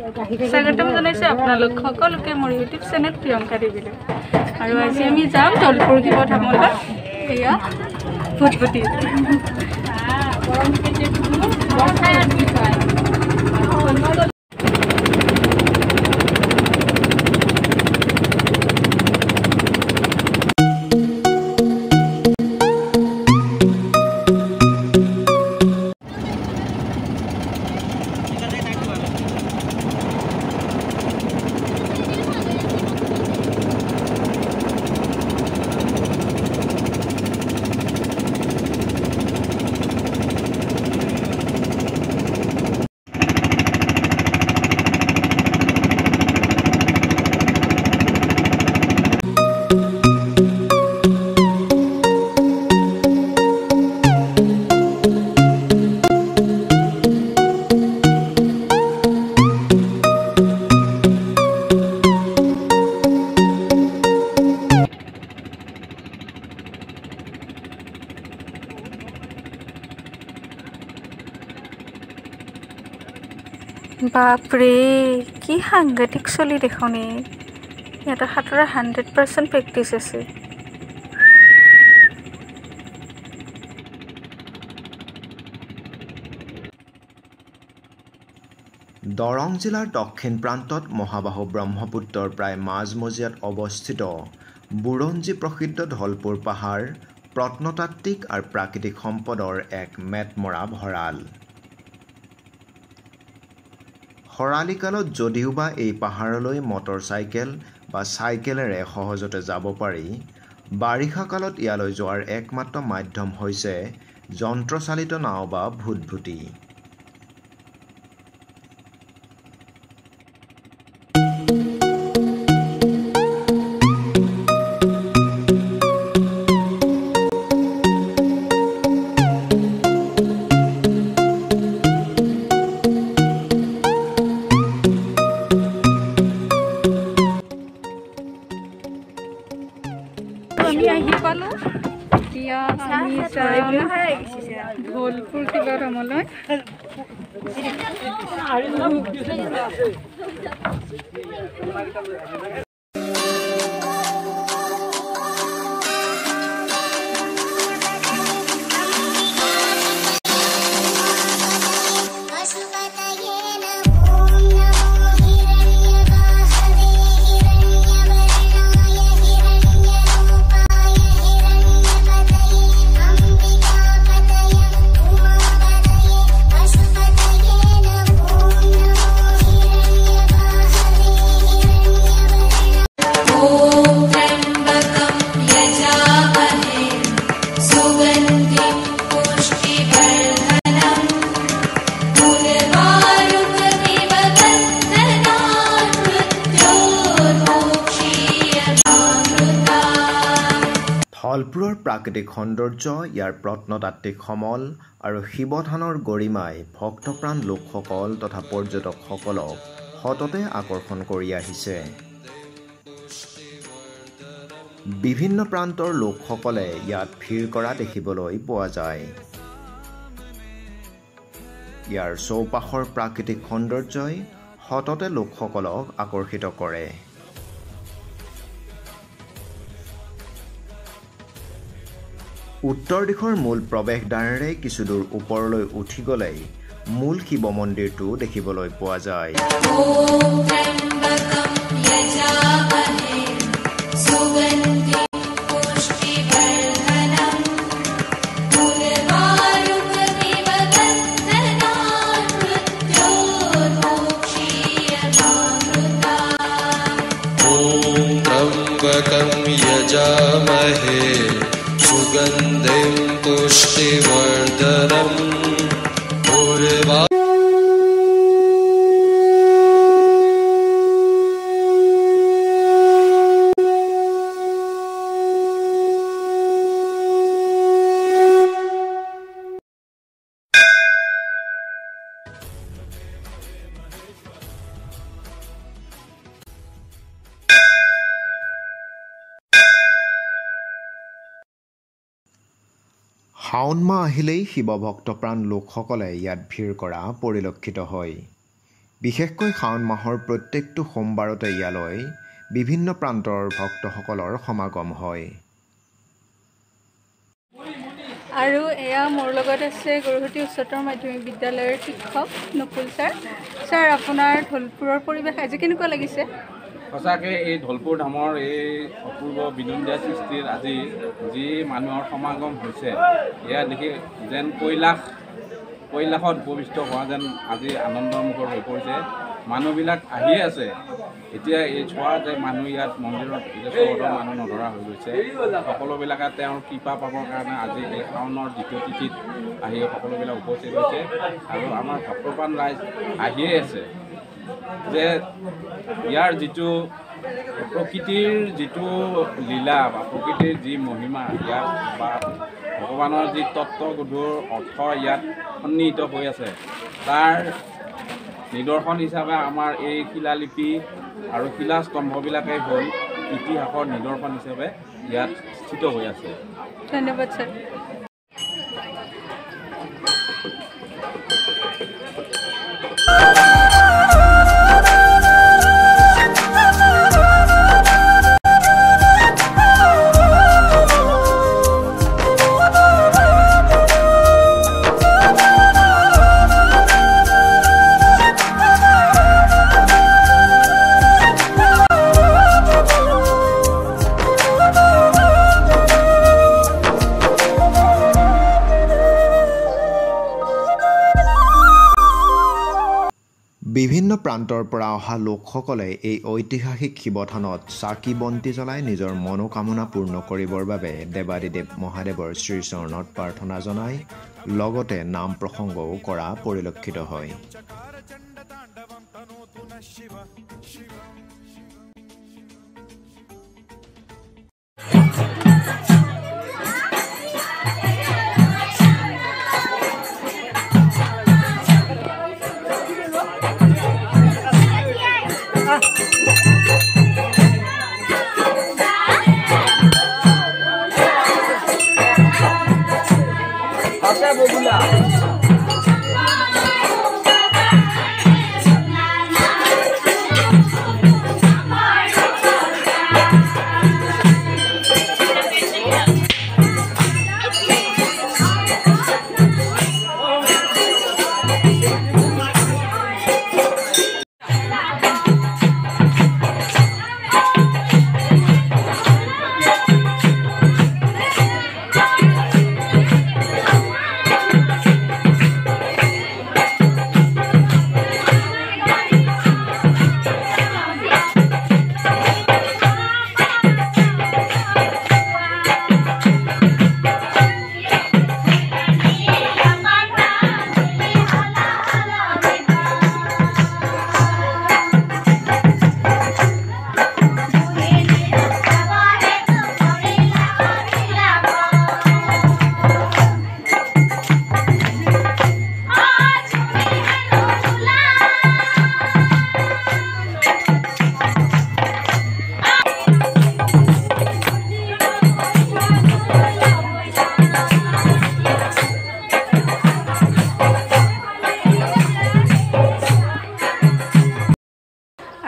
স্বাগতম জনাইছোঁ আপোনালোক সকলোকে মোৰ ইউটিউব চেনেল প্ৰিয়ংকা দেৱীলৈ। আৰু আজি আমি যাম দৌলপুৰ শিৱ ধামলৈ। এয়া ভুটভুটি বাপৰে কি সাংঘাতিক চলি দেখোন। ইয়াতে সাঁতোৰা 100% প্ৰেক্টিচ আছে। দৰং জিলাৰ দক্ষিণ প্ৰান্তত মহাবাহু ব্ৰহ্মপুত্ৰৰ প্ৰায় মাজমজিয়াত অৱস্থিত বুৰঞ্জী প্ৰসিদ্ধ ধলপুৰ পাহাৰ প্ৰত্নতাত্ত্বিক আৰু প্ৰাকৃতিক সম্পদৰ এক মেটমৰা ভঁৰাল। খৰালি কালত যদিওবা এই পাহাৰলৈ মটৰ চাইকেল বা চাইকেলেৰে সহজতে যাব পাৰি, বাৰিষা কালত ইয়ালৈ যোৱাৰ একমাত্ৰ মাধ্যম হৈছে যন্ত্ৰচালিত নাও বা ভুটভুটি। আমি আহি পালোঁ। এতিয়া আমি যাম ধলপুৰ শিৱ ধামলৈ। ধলপুৰৰ প্ৰাকৃতিক সৌন্দৰ্য, ইয়াৰ প্ৰত্নতাত্ত্বিক সমল আৰু শিৱথানৰ গৰিমাই ভক্তপ্ৰাণ লোকসকল তথা পৰ্যটকসকলক সততে আকৰ্ষণ কৰি আহিছে। বিভিন্ন প্ৰান্তৰ লোকসকলে ইয়াত ভিৰ কৰা দেখিবলৈ পোৱা যায়। ইয়াৰ চৌপাশৰ প্ৰাকৃতিক সৌন্দৰ্যই সততে লোকসকলক আকৰ্ষিত কৰে। উত্তৰ দিশৰ মূল প্ৰৱেশদ্বাৰেৰে কিছুদূৰ ওপৰলৈ উঠি গ'লেই মূল শিৱ মন্দিৰটো দেখিবলৈ পোৱা যায়। यजामहे सुगन्धिं पुष्टिवर्धनम् पूर्वा শাওণ মাহ আহিলেই শিৱভক্তপ্ৰাণ লোকসকলে ইয়াত ভিৰ কৰা পৰিলক্ষিত হয়। বিশেষকৈ শাওণ মাহৰ প্ৰত্যেকটো সোমবাৰতে ইয়ালৈ বিভিন্ন প্ৰান্তৰ ভক্তসকলৰ সমাগম হয়। আৰু এয়া মোৰ লগত আছে গৰুহটী উচ্চতৰ মাধ্যমিক বিদ্যালয়ৰ শিক্ষক নকুল ছাৰ। ছাৰ, আপোনাৰ ঢলপুৰৰ পৰিৱেশ আজি কেনেকুৱা লাগিছে? সঁচাকৈ এই ঢলপুৰ ধামৰ এই অপূৰ্ব বিনন্দীয়া সৃষ্টিৰ আজি যি মানুহৰ সমাগম হৈছে, এয়া দেখি যেন কৈলাশত উপবিষ্ট হোৱা যেন আজি আনন্দমুখৰ হৈ পৰিছে। মানুহবিলাক আহিয়ে আছে। এতিয়া এই চোৱা যে মানুহ ইয়াত মন্দিৰত চহৰৰ মানুহ নধৰা হৈ গৈছে। সকলোবিলাকে তেওঁৰ কৃপা পাবৰ কাৰণে আজি এই শাওণৰ দ্বিতীয় তিথিত আহি সকলোবিলাক উপস্থিত হৈছে আৰু আমাৰ ভক্তপ্ৰাণ ৰাইজ আহিয়ে আছে। যে ইয়াৰ যিটো প্ৰকৃতিৰ যিটো লীলা বা প্ৰকৃতিৰ যি মহিমা, ইয়াত বা ভগৱানৰ যি তত্ত্বগধুৰ অৰ্থ ইয়াত সন্নিহিত হৈ আছে, তাৰ নিদৰ্শন হিচাপে আমাৰ এই শিলালিপি আৰু শিলাস্তম্ভবিলাকেই হ'ল ইতিহাসৰ নিদৰ্শন হিচাপে ইয়াত স্থিত হৈ আছে। ধন্যবাদ ছাৰ। বিভিন্ন প্ৰান্তৰ পৰা অহা লোকসকলে এই ঐতিহাসিক শিৱথানত চাকি বন্তি জ্বলাই নিজৰ মনোকামনা পূৰ্ণ কৰিবৰ বাবে দেৱাদিদেৱ মহাদেৱৰ শ্ৰীচৰণত প্ৰাৰ্থনা জনায়, লগতে নাম প্ৰসংগও কৰা পৰিলক্ষিত হয়।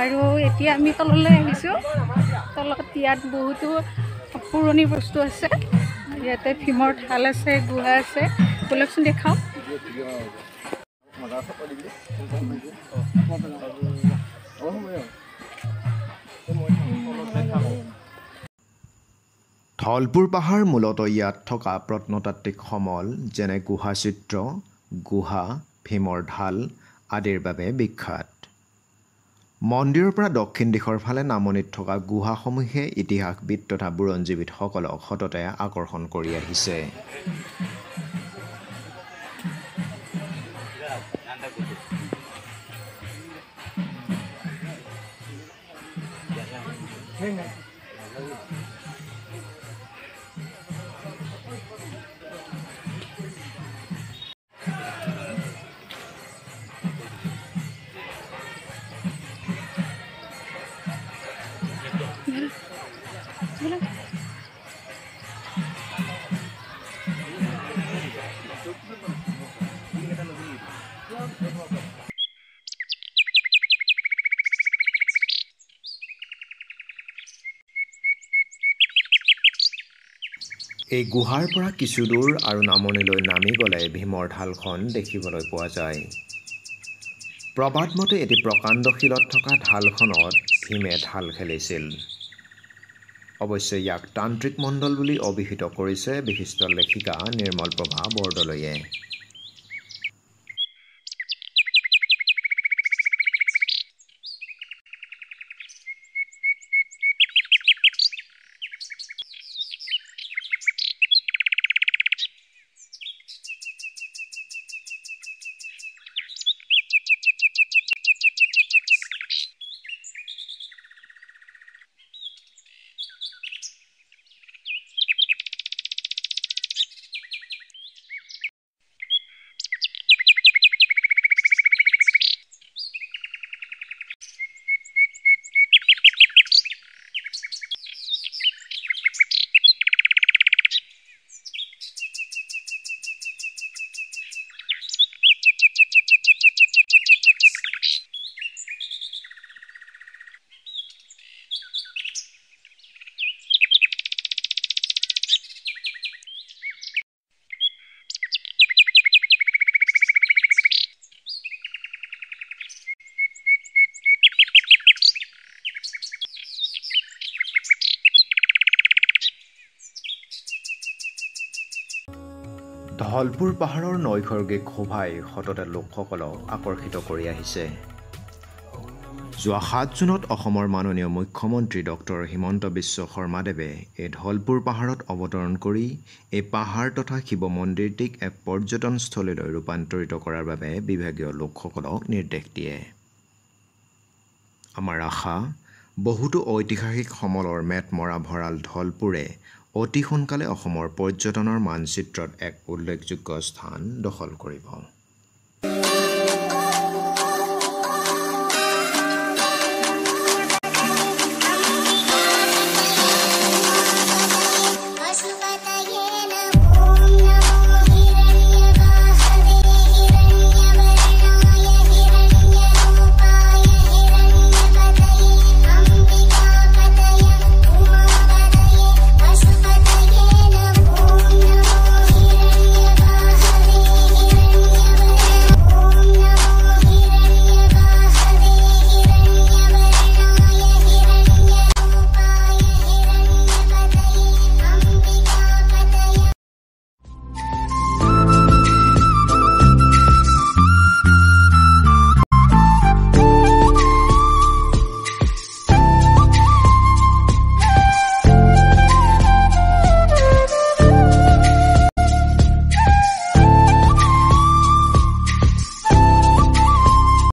আৰু এতিয়া আমি তললৈ আহিছোঁ। তলত ইয়াত বহুতো পুৰণি বস্তু আছে। ইয়াতে ভীমৰ ঢাল আছে, গুহা আছে। বলকচোন দেখাওঁ। ঢলপুৰ পাহাৰ মূলতঃ ইয়াত থকা প্ৰত্নতাত্ত্বিক সমল যেনে গুহাচিত্ৰ, গুহা, ভীমৰ ঢাল আদিৰ বাবে বিখ্যাত। মন্দিৰৰ পৰা দক্ষিণ দিশৰ ফালে নামনিত থকা গুহাসমূহে ইতিহাসবিদ তথা বুৰঞ্জীবিদসকলক সততে আকৰ্ষণ কৰি আহিছে। এই গুহাৰ পৰা কিছু দূৰ আৰু নামনিলৈ নামি গ'লে ভীমৰ ঢালখন দেখিবলৈ পোৱা যায়। প্ৰবাদমতে এটি প্ৰকাণ্ড শিলত থকা ঢালখনত ভীমে ঢাল খেলিছিল। অৱশ্যে ইয়াক তান্ত্ৰিক মণ্ডল বুলি অভিহিত কৰিছে বিশিষ্ট লেখিকা নিৰ্মলপ্ৰভা বৰদলৈয়ে। ধলপুৰ পাহাৰৰ নৈসৰ্গিক শোভাই সততে লোকসকলক আকৰ্ষিত কৰি আহিছে। যোৱা 7 জুনত অসমৰ মাননীয় মুখ্যমন্ত্ৰী ডক্টৰ হিমন্ত বিশ্ব শৰ্মাদেৱে এই ধলপুৰ পাহাৰত অৱতৰণ কৰি এই পাহাৰ তথা শিৱ মন্দিৰটিক এক পৰ্যটনস্থলীলৈ ৰূপান্তৰিত কৰাৰ বাবে বিভাগীয় লোকসকলক নিৰ্দেশ দিয়ে। আমাৰ আশা বহুতো ঐতিহাসিক সমলৰ মেটমৰা ভঁৰাল ধলপুৰে অতি সোনকালে অসমৰ পৰ্যটনৰ মানচিত্ৰত এক উল্লেখযোগ্য স্থান দখল কৰিব।